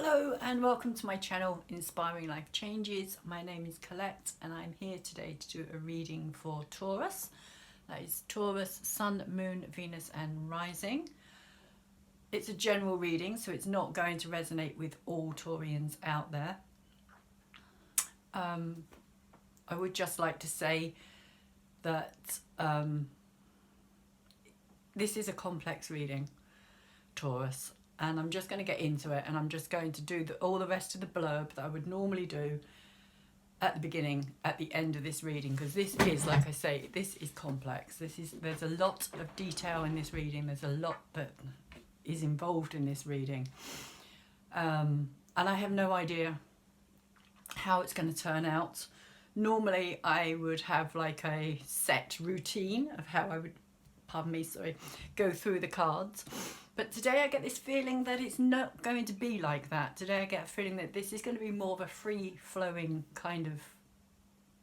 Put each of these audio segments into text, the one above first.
Hello and welcome to my channel Inspiring Life Changes. My name is Colette and I'm here today to do a reading for Taurus. That is Taurus, Sun, Moon, Venus and Rising. It's a general reading, so it's not going to resonate with all Taurians out there. I would just like to say that this is a complex reading, Taurus. And I'm just going to get into it, and I'm just going to do all the rest of the blurb that I would normally do at the beginning, at the end of this reading, because this is, like I say, this is complex. There's a lot of detail in this reading. There's a lot that is involved in this reading, and I have no idea how it's going to turn out. Normally, I would have like a set routine of how I would, go through the cards. But today I get this feeling that it's not going to be like that. Today I get a feeling that this is going to be more of a free-flowing kind of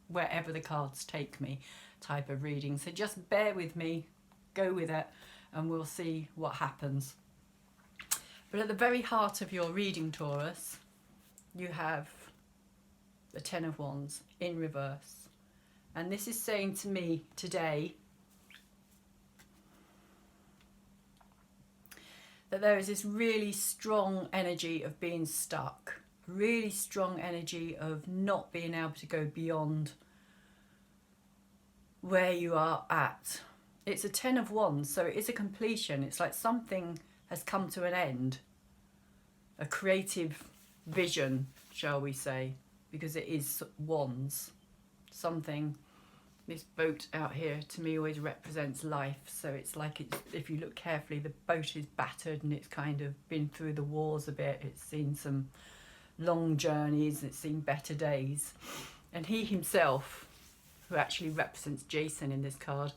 wherever the cards take me type of reading. So just bear with me, go with it, and we'll see what happens. But at the very heart of your reading, Taurus, you have the Ten of Wands in reverse. And this is saying to me today that there is this really strong energy of being stuck, really strong energy of not being able to go beyond where you are at. It's a Ten of Wands, so it is a completion. It's like something has come to an end, a creative vision, shall we say, because it is wands. Something, this boat out here to me always represents life, so it's like if you look carefully, the boat is battered and it's kind of been through the wars a bit. It's seen some long journeys, it's seen better days. And he himself, who actually represents Jason in this card,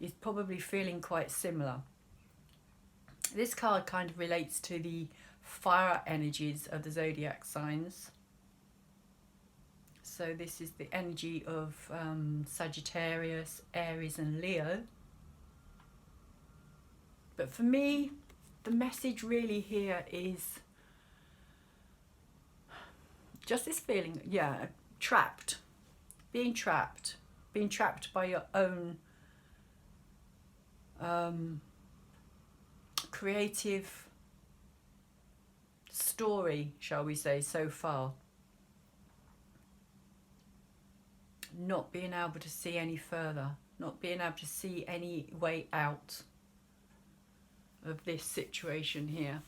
is probably feeling quite similar. This card kind of relates to the fire energies of the zodiac signs. So this is the energy of Sagittarius, Aries and Leo. But for me, the message really here is just this feeling, trapped. Being trapped by your own creative story, shall we say, so far. Not being able to see any further, not being able to see any way out of this situation here.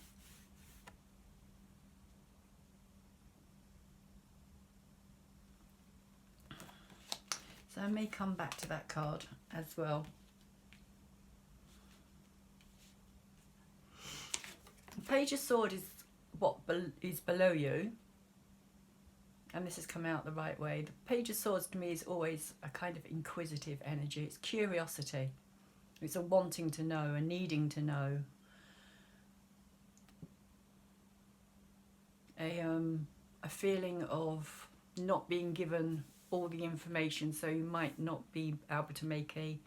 So I may come back to that card as well. The Page of Swords is what is below you. And this has come out the right way. The Page of Swords to me is always a kind of inquisitive energy. It's curiosity. It's a wanting to know, a needing to know. A feeling of not being given all the information, so you might not be able to make a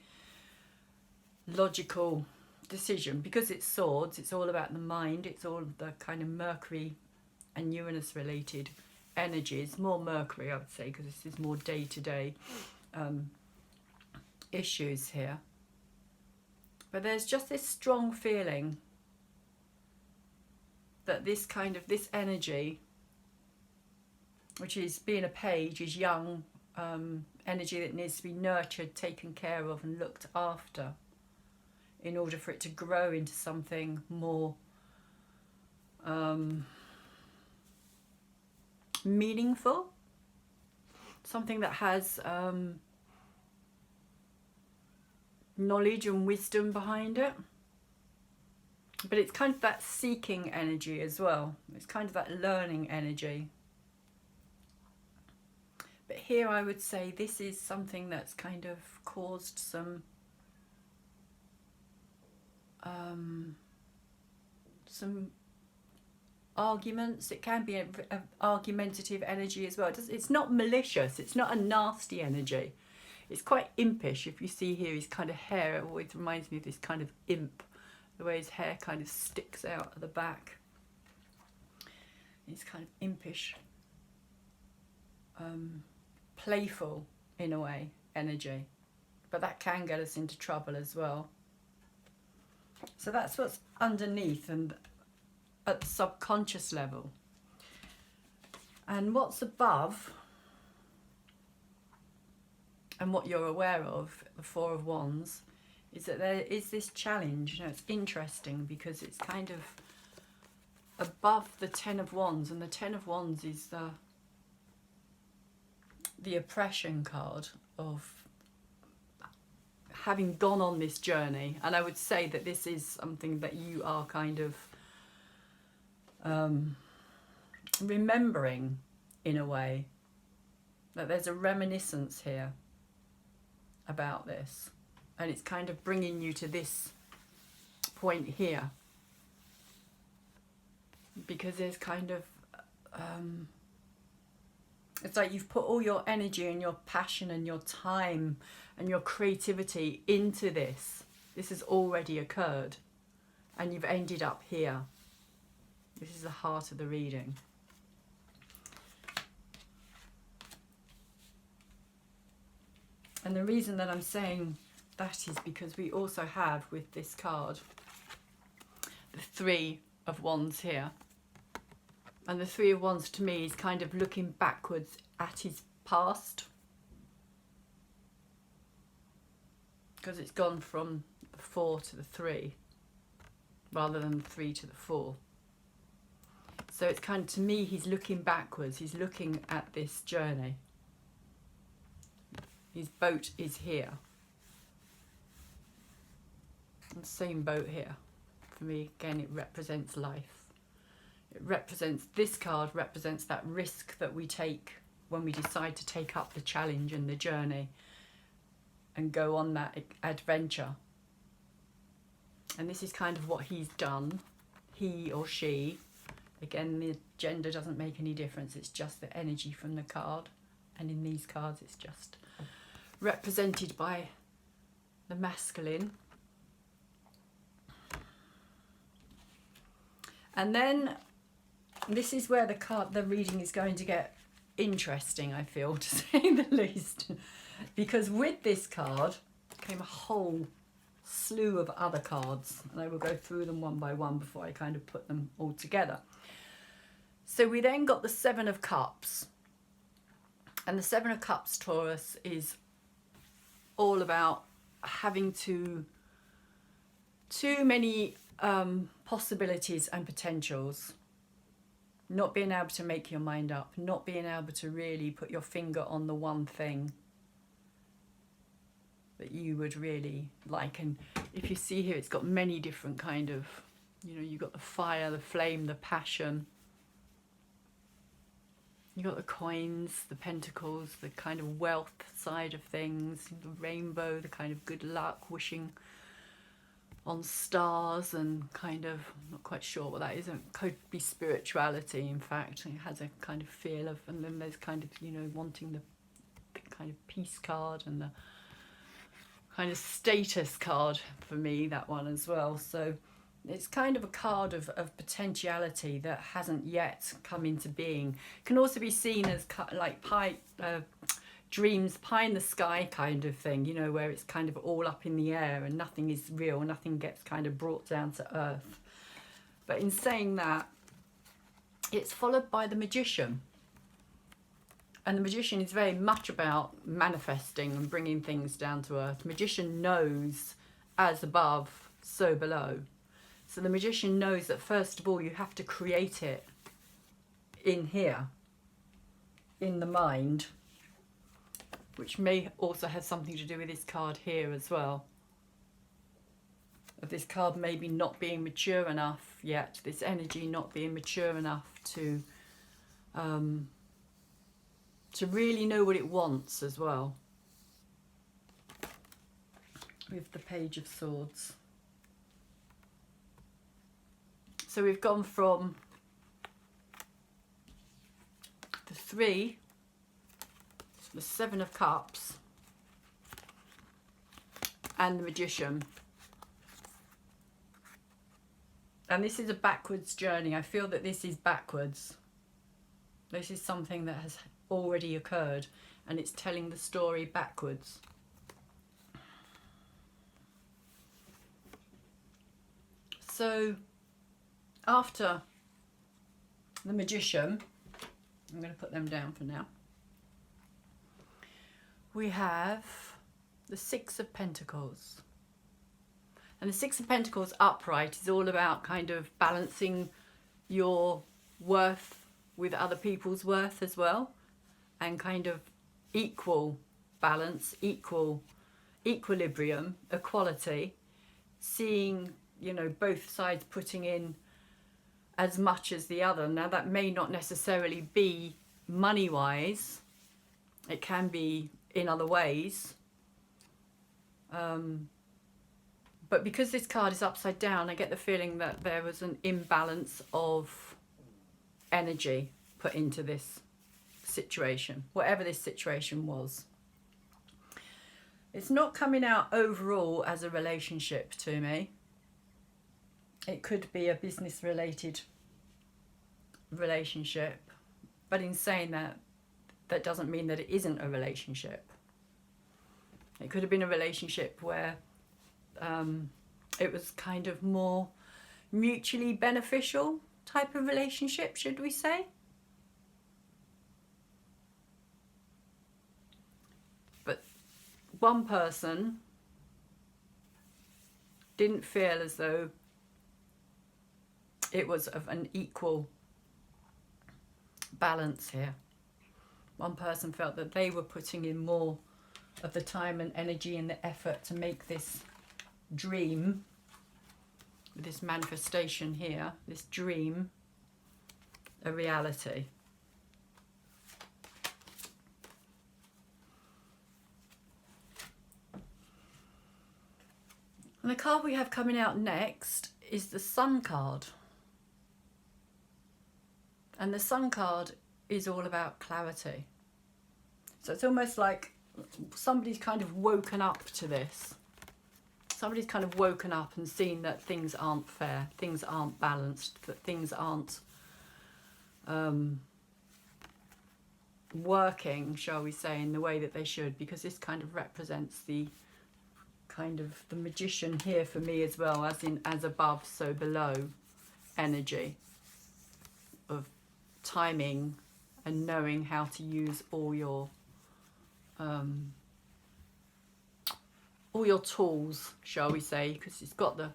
logical decision. Because it's swords, it's all about the mind. It's all the kind of Mercury and Uranus related energies, more Mercury I would say, because this is more day-to-day issues here. But there's just this strong feeling that this energy, which is being a page, is young energy that needs to be nurtured, taken care of and looked after in order for it to grow into something more meaningful, something that has knowledge and wisdom behind it. But it's kind of that seeking energy as well. It's kind of that learning energy. But here I would say this is something that's kind of caused some arguments. It can be an argumentative energy as well. It's not malicious, it's not a nasty energy. It's quite impish. If you see here his kind of hair, it always reminds me of this kind of imp, the way his hair kind of sticks out at the back. He's kind of impish, playful in a way, energy. But that can get us into trouble as well. So that's what's underneath and at the subconscious level. And what's above, and what you're aware of, the Four of Wands, is that there is this challenge. You know, it's interesting because it's kind of above the Ten of Wands, and the Ten of Wands is the oppression card of having gone on this journey. And I would say that this is something that you are kind of remembering in a way, that there's a reminiscence here about this, and it's kind of bringing you to this point here, because there's kind of it's like you've put all your energy and your passion and your time and your creativity into this. This has already occurred and you've ended up here. This is the heart of the reading. And the reason that I'm saying that is because we also have, with this card, the Three of Wands here. And the Three of Wands to me is kind of looking backwards at his past. Because it's gone from the 4 to the 3 rather than the 3 to the 4. So it's kind of, to me, he's looking backwards. He's looking at this journey. His boat is here. And same boat here. For me, again, it represents life. It represents, this card represents that risk that we take when we decide to take up the challenge and the journey and go on that adventure. And this is kind of what he's done, he or she. Again, the gender doesn't make any difference. It's just the energy from the card. And in these cards, it's just represented by the masculine. And then this is where the reading is going to get interesting, I feel, to say the least. Because with this card came a whole slew of other cards, and I will go through them one by one before I kind of put them all together. So we then got the Seven of Cups. And the Seven of Cups, Taurus, is all about having too many possibilities and potentials, not being able to make your mind up, not being able to really put your finger on the one thing that you would really like. And if you see here, it's got many different kind of, you know, you've got the fire, the flame, the passion. You got the coins, the pentacles, the kind of wealth side of things, the rainbow, the kind of good luck, wishing on stars, and kind of, I'm not quite sure what that is. It could be spirituality, in fact. It has a kind of feel of, and then there's kind of, you know, wanting the kind of peace card and the kind of status card for me, that one as well. So it's kind of a card of potentiality that hasn't yet come into being. It can also be seen as like dreams, pie in the sky kind of thing, you know, where it's kind of all up in the air and nothing is real, nothing gets kind of brought down to earth. But in saying that, it's followed by the Magician. And the Magician is very much about manifesting and bringing things down to earth. Magician knows as above, so below. So the Magician knows that first of all you have to create it in here, in the mind, which may also have something to do with this card here as well. Of this card maybe not being mature enough yet, this energy not being mature enough to really know what it wants as well. With the Page of Swords. So we've gone from the 3, the Seven of Cups, and the Magician. And this is a backwards journey. I feel that this is backwards. This is something that has already occurred, and it's telling the story backwards. So after the Magician, I'm going to put them down for now, we have the Six of Pentacles. And the Six of Pentacles upright is all about kind of balancing your worth with other people's worth as well, and kind of equal balance, equilibrium, equality, seeing, you know, both sides putting in as much as the other. Now that may not necessarily be money wise, it can be in other ways, but because this card is upside down, I get the feeling that there was an imbalance of energy put into this situation, whatever this situation was. It's not coming out overall as a relationship to me. It could be a business related relationship, but in saying that, that doesn't mean that it isn't a relationship. It could have been a relationship where it was kind of more mutually beneficial type of relationship, should we say? But one person didn't feel as though it was of an equal balance here. One person felt that they were putting in more of the time and energy and the effort to make this dream, this manifestation here, this dream, a reality. And the card we have coming out next is the Sun card. And the Sun card is all about clarity. So it's almost like somebody's kind of woken up to this. Somebody's kind of woken up and seen that things aren't fair, things aren't balanced, that things aren't working, shall we say, in the way that they should, because this kind of represents the kind of the Magician here for me as well, as in as above, so below energy of timing and knowing how to use all your tools, shall we say, because it's got the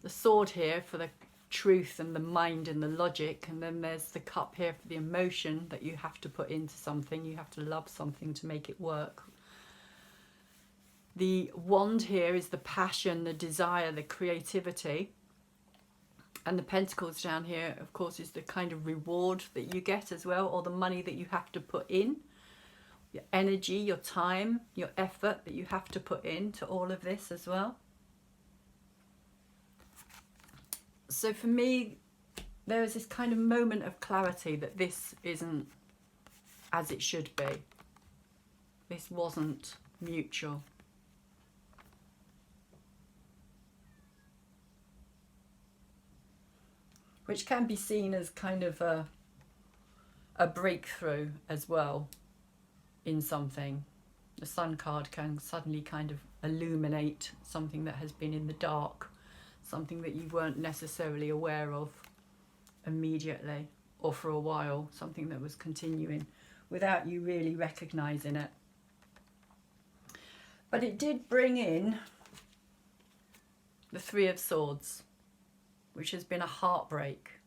sword here for the truth and the mind and the logic, and then there's the cup here for the emotion that you have to put into something. You have to love something to make it work. The wand here is the passion, the desire, the creativity. And the pentacles down here, of course, is the kind of reward that you get as well, or the money that you have to put in. Your energy, your time, your effort that you have to put into all of this as well. So for me, there is this kind of moment of clarity that this isn't as it should be. This wasn't mutual. Which can be seen as kind of a breakthrough as well in something. The Sun card can suddenly kind of illuminate something that has been in the dark, something that you weren't necessarily aware of immediately or for a while, something that was continuing without you really recognizing it. But it did bring in the Three of Swords, which has been a heartbreak,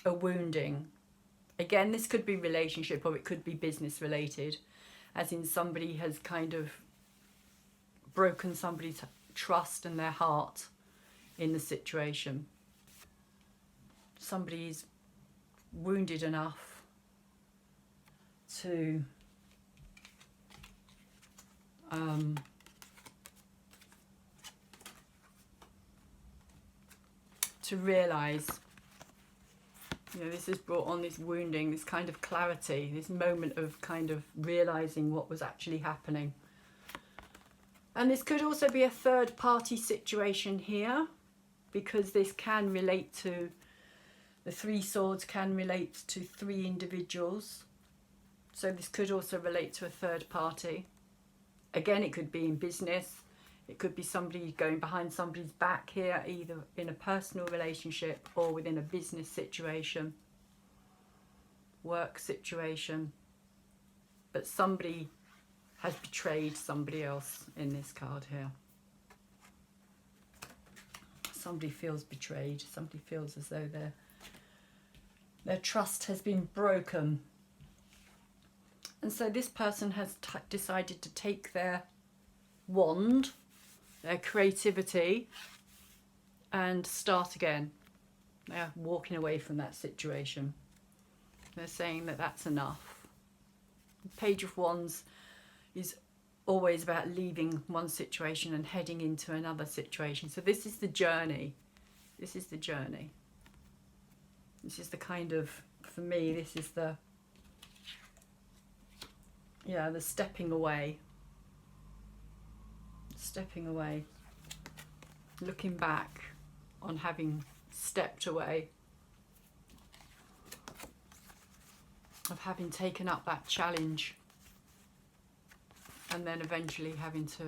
a wounding. Again, this could be relationship or it could be business related, as in somebody has kind of broken somebody's trust and their heart in the situation. Somebody's wounded enough to realise, you know, this has brought on this wounding, this kind of clarity, this moment of kind of realising what was actually happening. And this could also be a third party situation here, because this can relate to The Three Swords can relate to 3 individuals. So this could also relate to a third party. Again, it could be in business. It could be somebody going behind somebody's back here, either in a personal relationship or within a business situation, work situation. But somebody has betrayed somebody else in this card here. Somebody feels betrayed. Somebody feels as though their trust has been broken. And so this person has decided to take their wand, their creativity, and start again. They're walking away from that situation. They're saying that that's enough. The Page of Wands is always about leaving one situation and heading into another situation. So this is the journey. This is the journey. This is the kind of, for me, this is the, yeah, the stepping away. Stepping away. Looking back on having stepped away. Of having taken up that challenge. And then eventually having to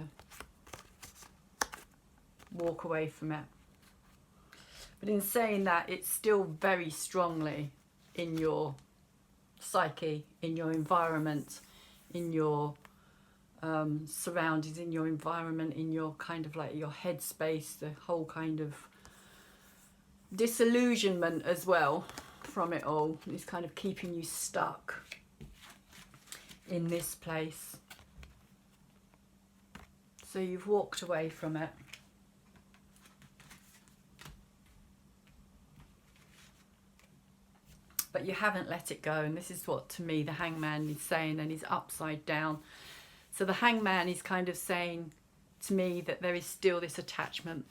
walk away from it. But in saying that, it's still very strongly in your psyche, in your environment, in your surroundings, in your environment, in your kind of like your headspace, the whole kind of disillusionment as well from it all is kind of keeping you stuck in this place. So you've walked away from it. But you haven't let it go. And this is what, to me, the Hangman is saying, and he's upside down. So the Hangman is kind of saying to me that there is still this attachment.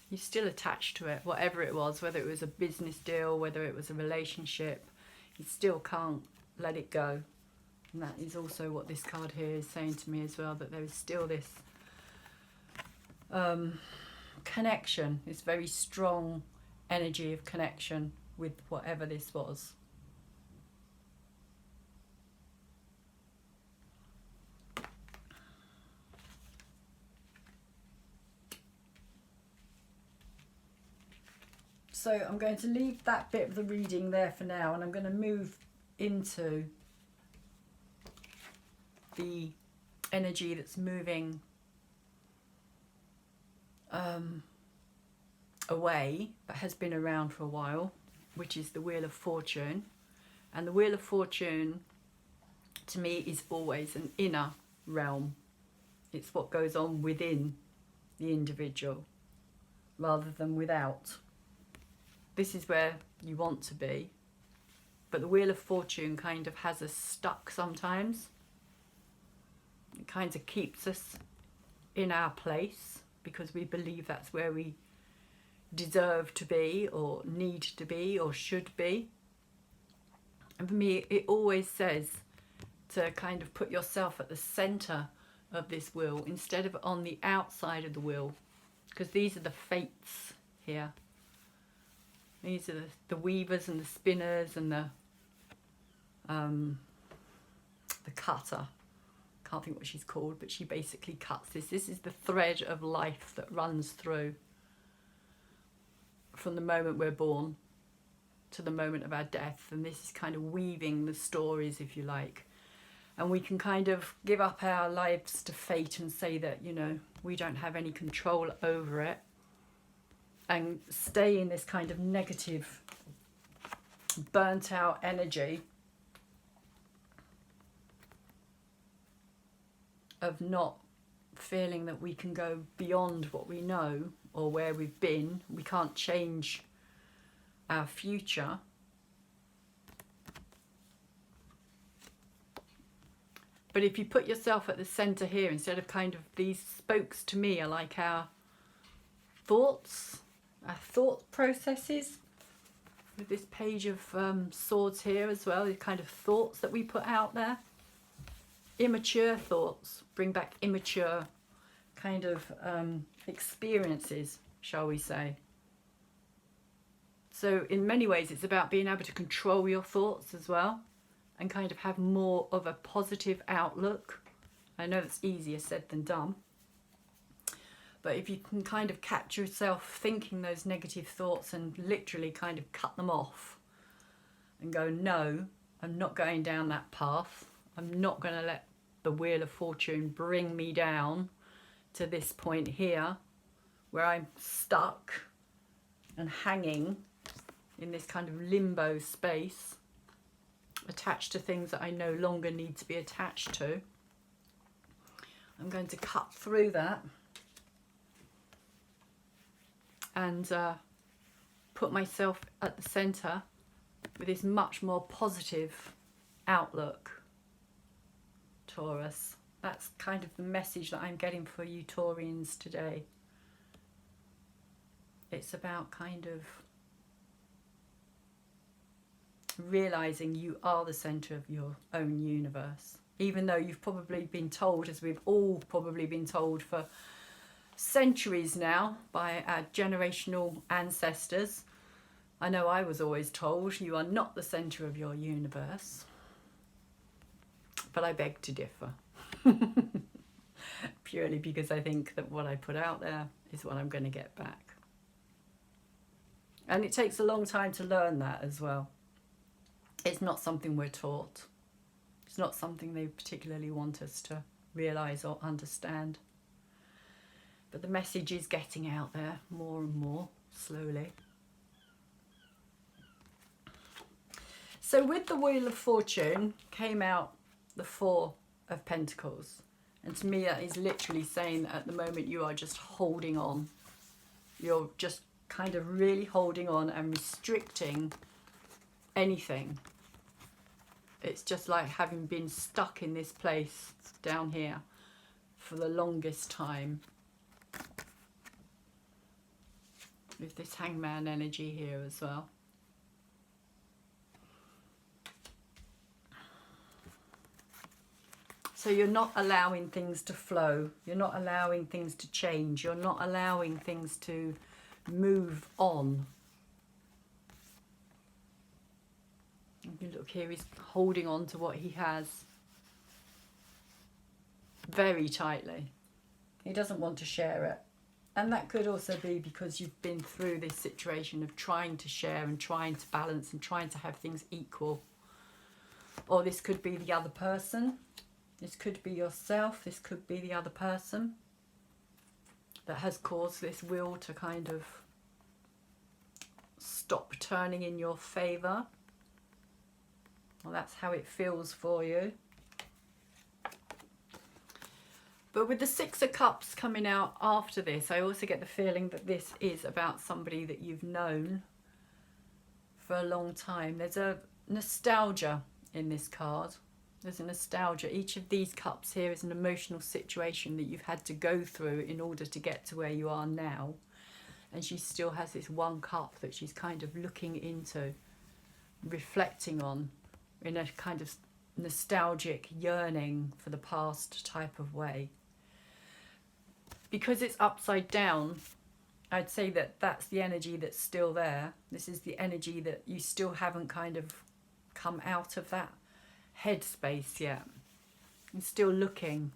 You're still attached to it, whatever it was, whether it was a business deal, whether it was a relationship. You still can't let it go. And that is also what this card here is saying to me as well, that there is still this connection, this very strong energy of connection with whatever this was. So I'm going to leave that bit of the reading there for now, and I'm going to move into the energy that's moving away, but has been around for a while, which is the Wheel of Fortune. And the Wheel of Fortune, to me, is always an inner realm. It's what goes on within the individual rather than without. This is where you want to be, but the Wheel of Fortune kind of has us stuck sometimes. It kind of keeps us in our place because we believe that's where we deserve to be or need to be or should be. And for me, it always says to kind of put yourself at the centre of this wheel instead of on the outside of the wheel, because these are the fates here. These are the weavers and the spinners and the cutter. Can't think what she's called, but she basically cuts this. This is the thread of life that runs through from the moment we're born to the moment of our death. And this is kind of weaving the stories, if you like. And we can kind of give up our lives to fate and say that, you know, we don't have any control over it. And stay in this kind of negative, burnt out energy of not feeling that we can go beyond what we know or where we've been. We can't change our future. But if you put yourself at the centre here, instead of kind of these spokes to me are like our thoughts, our thought processes, with this Page of Swords here as well, the kind of thoughts that we put out there. Immature thoughts bring back immature kind of experiences, shall we say. So in many ways, it's about being able to control your thoughts as well and kind of have more of a positive outlook. I know it's easier said than done. But if you can kind of catch yourself thinking those negative thoughts and literally kind of cut them off and go, no, I'm not going down that path. I'm not going to let the Wheel of Fortune bring me down to this point here where I'm stuck and hanging in this kind of limbo space, attached to things that I no longer need to be attached to. I'm going to cut through that and put myself at the centre with this much more positive outlook, Taurus. That's kind of the message that I'm getting for you Taurians today. It's about kind of realising you are the centre of your own universe. Even though you've probably been told, as we've all probably been told for centuries now by our generational ancestors. I know I was always told you are not the centre of your universe. But I beg to differ. Purely because I think that what I put out there is what I'm going to get back. And it takes a long time to learn that as well. It's not something we're taught. It's not something they particularly want us to realise or understand. But the message is getting out there more and more, slowly. So with the Wheel of Fortune came out the Four of Pentacles. And to me that is literally saying that at the moment you are just holding on. You're just kind of really holding on and restricting anything. It's just like having been stuck in this place down here for the longest time. With this Hangman energy here as well. So you're not allowing things to flow. You're not allowing things to change. You're not allowing things to move on. You look here, he's holding on to what he has very tightly. He doesn't want to share it. And that could also be because you've been through this situation of trying to share and trying to balance and trying to have things equal. Or this could be the other person. This could be yourself. This could be the other person that has caused this wheel to kind of stop turning in your favour. Well, that's how it feels for you. But with the Six of Cups coming out after this, I also get the feeling that this is about somebody that you've known for a long time. There's a nostalgia in this card. There's a nostalgia. Each of these cups here is an emotional situation that you've had to go through in order to get to where you are now. And she still has this one cup that she's kind of looking into, reflecting on in a kind of nostalgic yearning for the past type of way. Because it's upside down, I'd say that that's the energy that's still there. This is the energy that you still haven't kind of come out of that headspace yet. You're still looking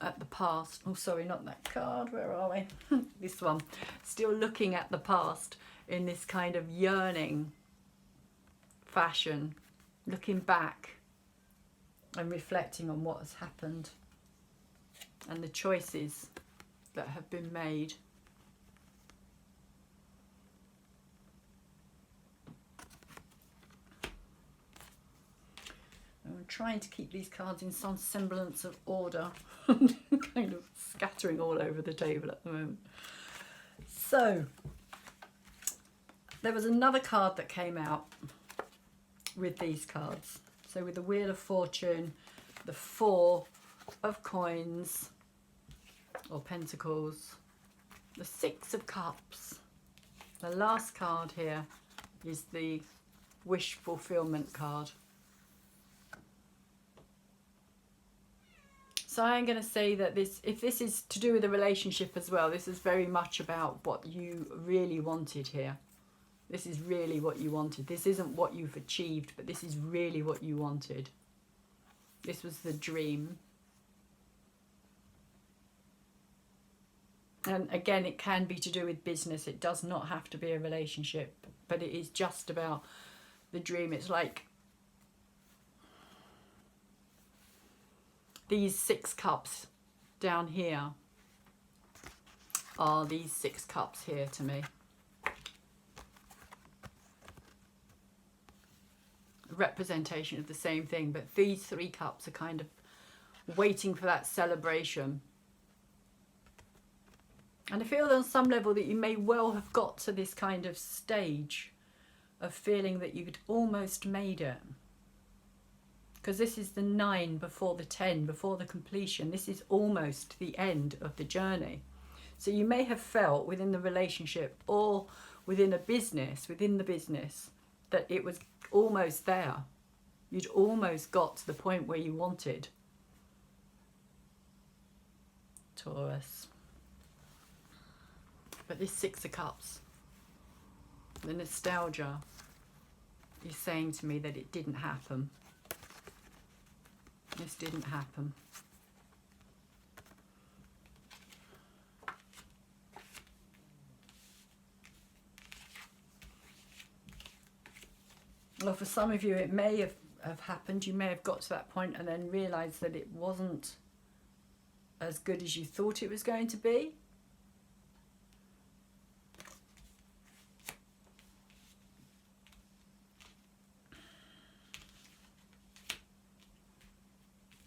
at the past. Oh, sorry, not that card. Where are we? This one. Still looking at the past in this kind of yearning fashion, looking back and reflecting on what has happened and the choices that have been made. I'm trying to keep these cards in some semblance of order. Kind of scattering all over the table at the moment. So, there was another card that came out with these cards. So with the Wheel of Fortune, the Four of Coins, or Pentacles, the Six of Cups. The last card here is the Wish Fulfillment card. So I'm going to say that this, if this is to do with a relationship as well, this is very much about what you really wanted here. This is really what you wanted. This isn't what you've achieved, but this is really what you wanted. This was the dream. And again, it can be to do with business. It does not have to be a relationship, but it is just about the dream. It's like these 6 cups down here are these 6 cups here to me. Representation of the same thing, but these 3 cups are kind of waiting for that celebration. And I feel on some level that you may well have got to this kind of stage of feeling that you'd almost made it. Because this is the 9 before the 10, before the completion. This is almost the end of the journey. So you may have felt within the relationship or within a business, within the business, that it was almost there. You'd almost got to the point where you wanted. Taurus. But this 6 of Cups, the nostalgia, is saying to me that it didn't happen. This didn't happen. Well, for some of you it may have happened. You may have got to that point and then realised that it wasn't as good as you thought it was going to be.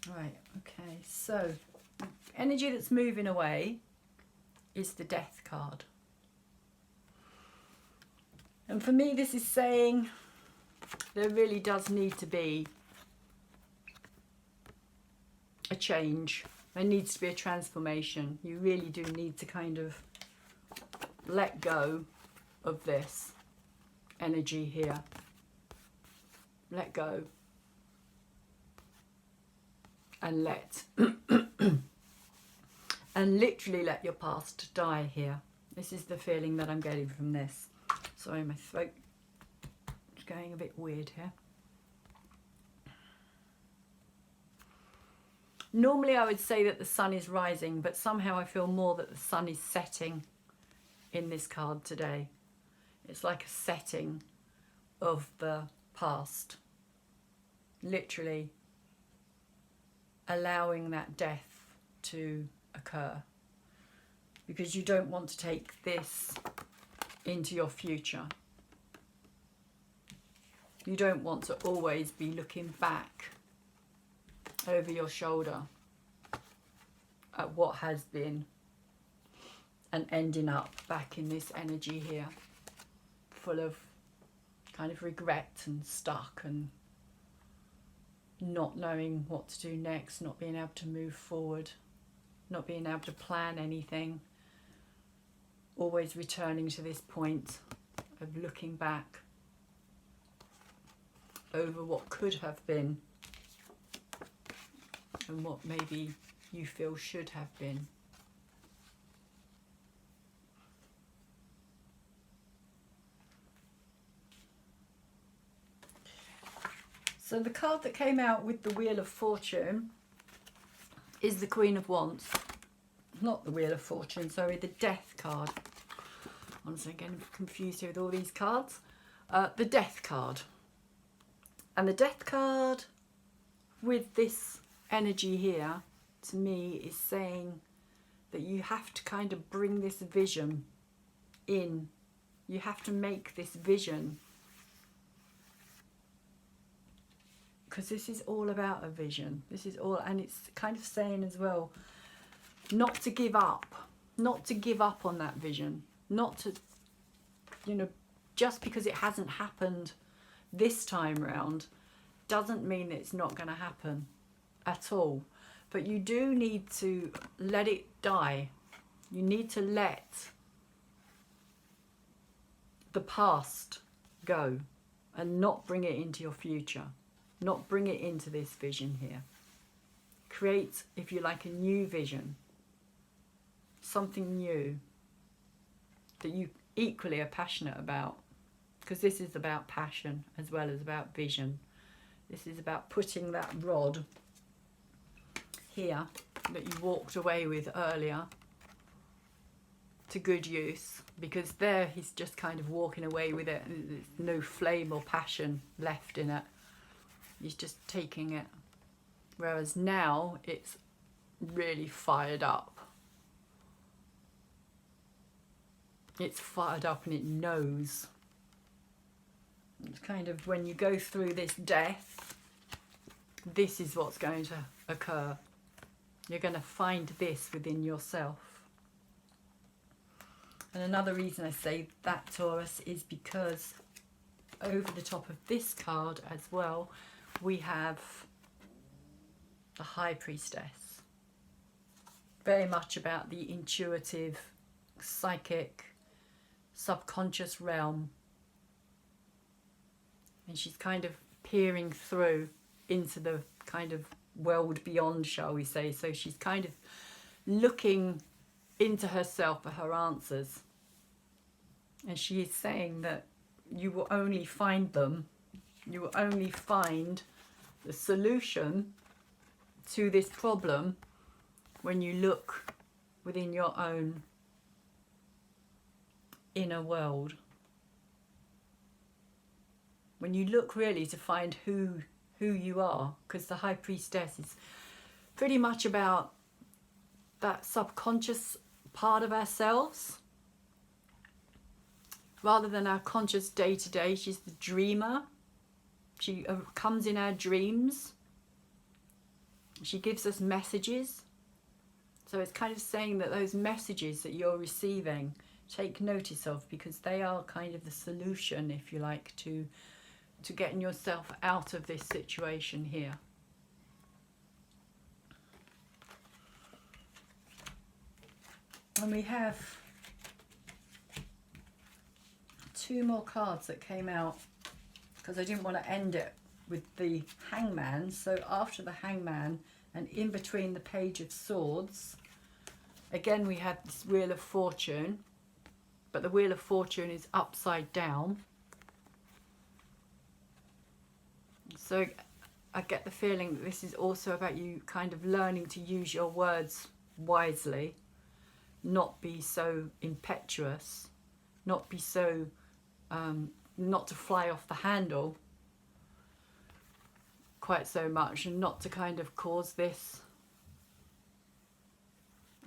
Right, okay, so energy that's moving away is the Death card. And for me, this is saying there really does need to be a change. There needs to be a transformation. You really do need to kind of let go of this energy here. Let go. And let and literally let your past die here. This is the feeling that I'm getting from this. Sorry, my throat is going a bit weird here. Normally I would say that the sun is rising, but somehow I feel more that the sun is setting in this card today. It's like a setting of the past. Literally allowing that death to occur, because you don't want to take this into your future. You don't want to always be looking back over your shoulder at what has been and ending up back in this energy here full of kind of regret and stuck and not knowing what to do next, not being able to move forward, not being able to plan anything, always returning to this point of looking back over what could have been and what maybe you feel should have been. So the card that came out with the Wheel of Fortune is the Queen of Wands. Not the Wheel of Fortune, sorry, the Death card. Honestly, I'm getting confused here with all these cards. The Death card. And the Death card with this energy here, to me, is saying that you have to kind of bring this vision in. You have to make this vision, because this is all about a vision. This is all, and it's kind of saying as well, not to give up on that vision, not to, you know, just because it hasn't happened this time round doesn't mean it's not going to happen at all. But you do need to let it die. You need to let the past go and not bring it into your future. Not bring it into this vision here. create, if you like, a new vision, something new that you equally are passionate about, because this is about passion as well as about vision. This is about putting that rod here that you walked away with earlier to good use, because there he's just kind of walking away with it and there's no flame or passion left in it. He's just taking it. Whereas now it's really fired up. It's fired up and it knows. It's kind of, when you go through this death, this is what's going to occur. You're going to find this within yourself. And another reason I say that, Taurus, is because over the top of this card as well, we have the High Priestess. Very much about the intuitive, psychic, subconscious realm. And she's kind of peering through into the kind of world beyond, shall we say. So she's kind of looking into herself for her answers. And she is saying that you will only find them, you will only find the solution to this problem when you look within your own inner world. When you look really to find who you are, because the High Priestess is pretty much about that subconscious part of ourselves rather than our conscious day-to-day. She's the dreamer. She comes in our dreams. She gives us messages. So it's kind of saying that those messages that you're receiving, take notice of, because they are kind of the solution, if you like, to getting yourself out of this situation here. And we have two more cards that came out, because I didn't want to end it with the Hangman. So after the Hangman and in between the Page of Swords, again we had this Wheel of Fortune, but the Wheel of Fortune is upside down. So I get the feeling that this is also about you kind of learning to use your words wisely, not be so impetuous, not be so, not to fly off the handle quite so much, and not to kind of cause this.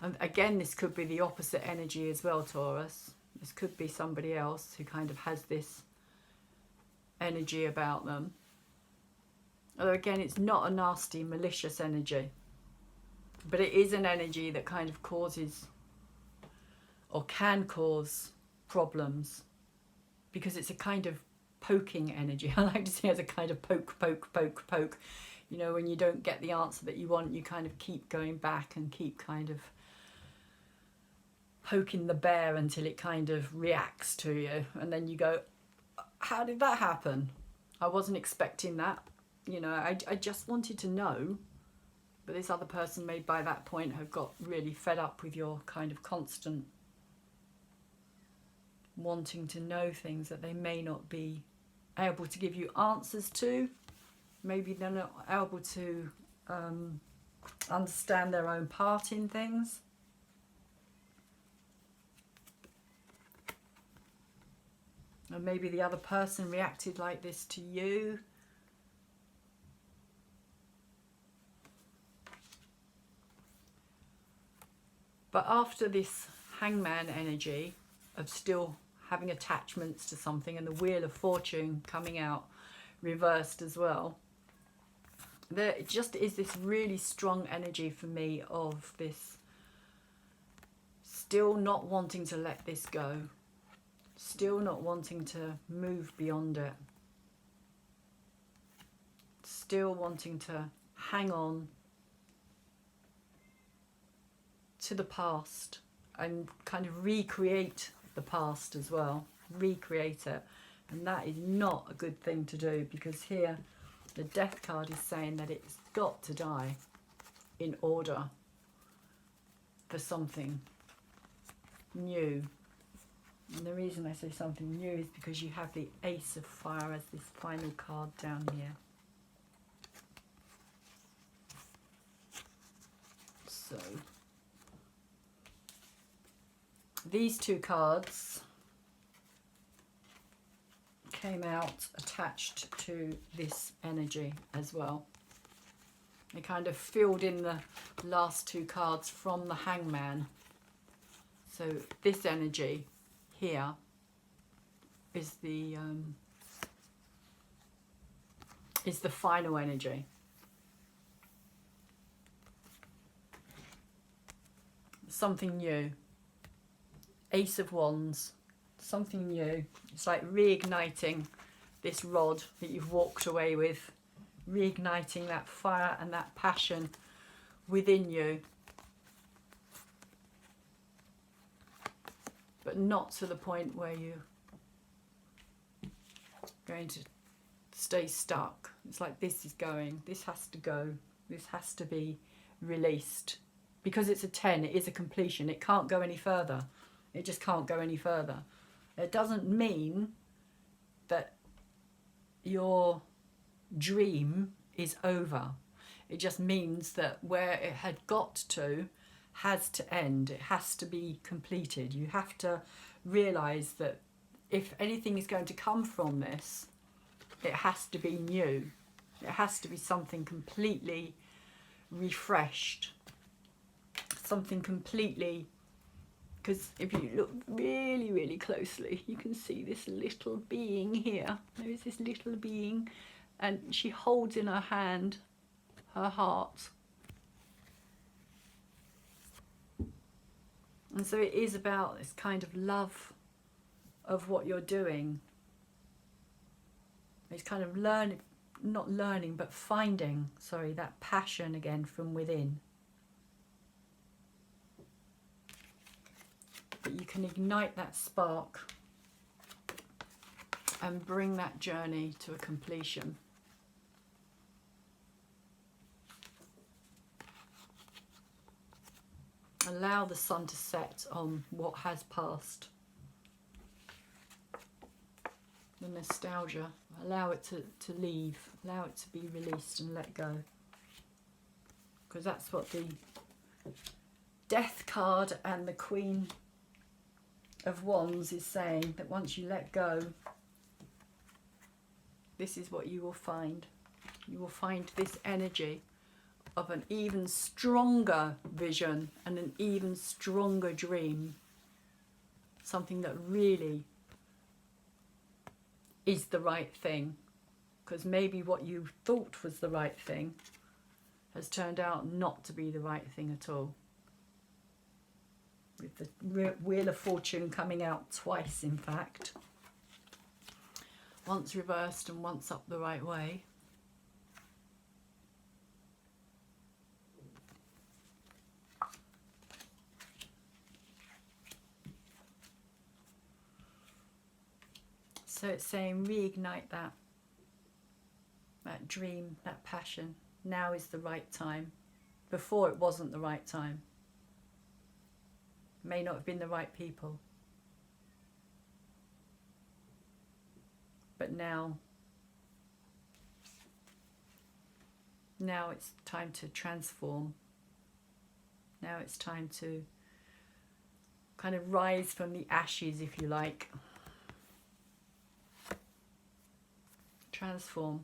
And again, this could be the opposite energy as well, Taurus. This could be somebody else who kind of has this energy about them. Although again, it's not a nasty, malicious energy, but it is an energy that kind of causes or can cause problems, because it's a kind of poking energy. I like to see it as a kind of poke, poke, poke, poke. You know, when you don't get the answer that you want, you kind of keep going back and keep kind of poking the bear until it kind of reacts to you. And then you go, how did that happen? I wasn't expecting that. You know, I just wanted to know. But this other person may by that point have got really fed up with your kind of constant wanting to know things that they may not be able to give you answers to. Maybe they're not able to understand their own part in things. And maybe the other person reacted like this to you. But after this Hangman energy of still having attachments to something, and the Wheel of Fortune coming out reversed as well, there just is this really strong energy for me of this still not wanting to let this go, still not wanting to move beyond it, still wanting to hang on to the past and kind of recreate the past as well, recreate it. And that is not a good thing to do, because here the Death card is saying that it's got to die. in order for something new. And the reason I say something new is because you have the Ace of Fire as this final card down here. So these two cards came out attached to this energy as well. They kind of filled in the last two cards from the Hangman. So this energy here is the final energy. Something new. Ace of Wands. Something new. It's like reigniting this rod that you've walked away with. Reigniting that fire and that passion within you. But not to the point where you're going to stay stuck. It's like this is going. This has to go. This has to be released. Because it's a 10, it is a completion. It can't go any further. It just can't go any further. It doesn't mean that your dream is over. It just means that where it had got to has to end. It has to be completed. You have to realise that if anything is going to come from this, it has to be new. It has to be something completely refreshed. Something completely, because if you look really, really closely, you can see this little being here. There is this little being, and she holds in her hand her heart. And so it is about this kind of love of what you're doing. It's kind of finding, that passion again from within. But you can ignite that spark and bring that journey to a completion. Allow the sun to set on what has passed. The nostalgia, allow it to leave, allow it to be released and let go. Because that's what the Death card and the Queen of Wands is saying, that once you let go, this is what you will find. You will find this energy of an even stronger vision and an even stronger dream. Something that really is the right thing. Because maybe what you thought was the right thing has turned out not to be the right thing at all. With the Wheel of Fortune coming out twice, in fact. Once reversed and once up the right way. So it's saying reignite that dream, that passion. Now is the right time. Before it wasn't the right time. May not have been the right people. But now it's time to transform. Now it's time to kind of rise from the ashes, if you like. Transform.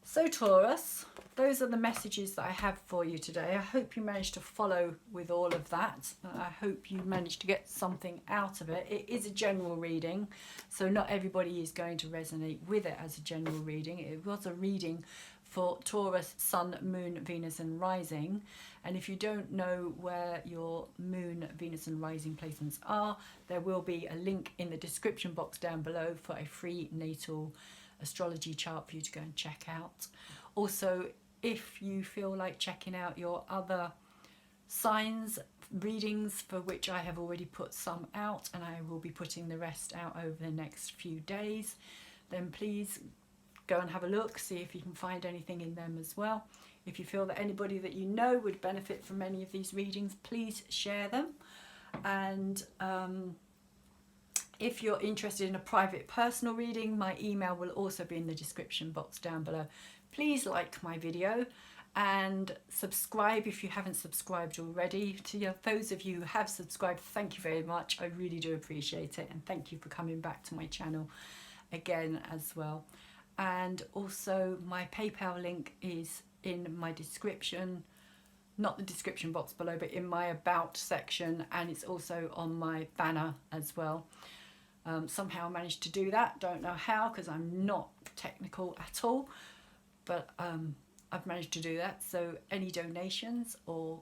So Taurus, those are the messages that I have for you today. I hope you managed to follow with all of that. I hope you managed to get something out of it. It is a general reading, so not everybody is going to resonate with it as a general reading. It was a reading for Taurus, Sun, Moon, Venus and Rising. And if you don't know where your Moon, Venus and Rising placements are, there will be a link in the description box down below for a free natal astrology chart for you to go and check out. Also, if you feel like checking out your other signs readings, for which I have already put some out and I will be putting the rest out over the next few days, then please go and have a look, see if you can find anything in them as well. If you feel that anybody that you know would benefit from any of these readings, please share them. And if you're interested in a private personal reading, my email will also be in the description box down below. Please like my video and subscribe if you haven't subscribed already. To those of you who have subscribed, thank you very much. I really do appreciate it, and thank you for coming back to my channel again as well. And also my PayPal link is in my description, not the description box below, but in my about section, and it's also on my banner as well. Somehow I managed to do that, don't know how, because I'm not technical at all, but I've managed to do that. So any donations, or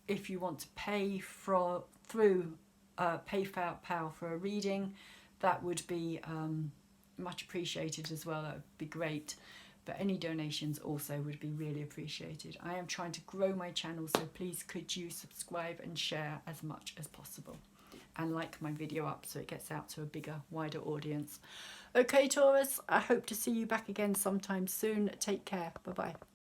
if you want to pay through PayPal for a reading, that would be much appreciated as well. That would be great. But any donations also would be really appreciated. I am trying to grow my channel, so please could you subscribe and share as much as possible, and like my video up so it gets out to a bigger, wider audience. Okay, Taurus, I hope to see you back again sometime soon. Take care. Bye-bye.